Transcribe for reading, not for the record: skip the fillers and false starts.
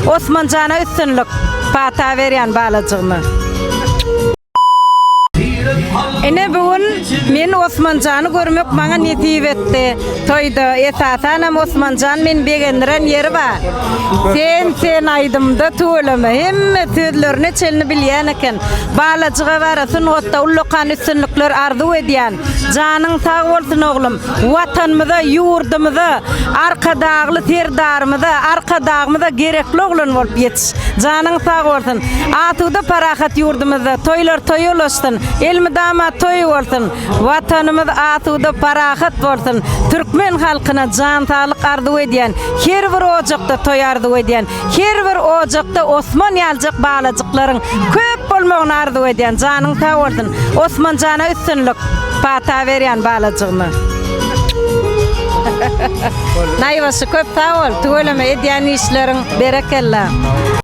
Osmanjana üstünlük pata berýän balajygymy. Ene bugün men Osmanjany görmek maňa nesip etdi. Toyda esasanam Osmanjan men begendiren yeri bar. Sen aýdymda töweleme hemme sözlerini çelini bilýän eken. Balajyga barasyn otda ullukan üstünlikler arzu edýän. Janyň sag bolsun oglum. Watanymyza, ýurdumyza, arka dagly terdarymyza, arka dagmyza gerekli oglan bolup ýetiş. Janyň sag bolsun. Atuda parahat ýurdumyzda toýlar toýulaşsyn. Elmi dama toy bolsun. Watanymyz atuda parahat bolsun. Türkmen halkyna jan sağlyk arzu edýän. Her bir ojakda toy arzu edýän. Her bir ojakda Osman ýaljak balajyklaryň köp bolmagyny arzu edýän. Janyň sag bolsun. Osmanjana üstünlük pata berýän balajygymy. Naýbasy köp sag bol. Töweleme edýän işleriň berekella.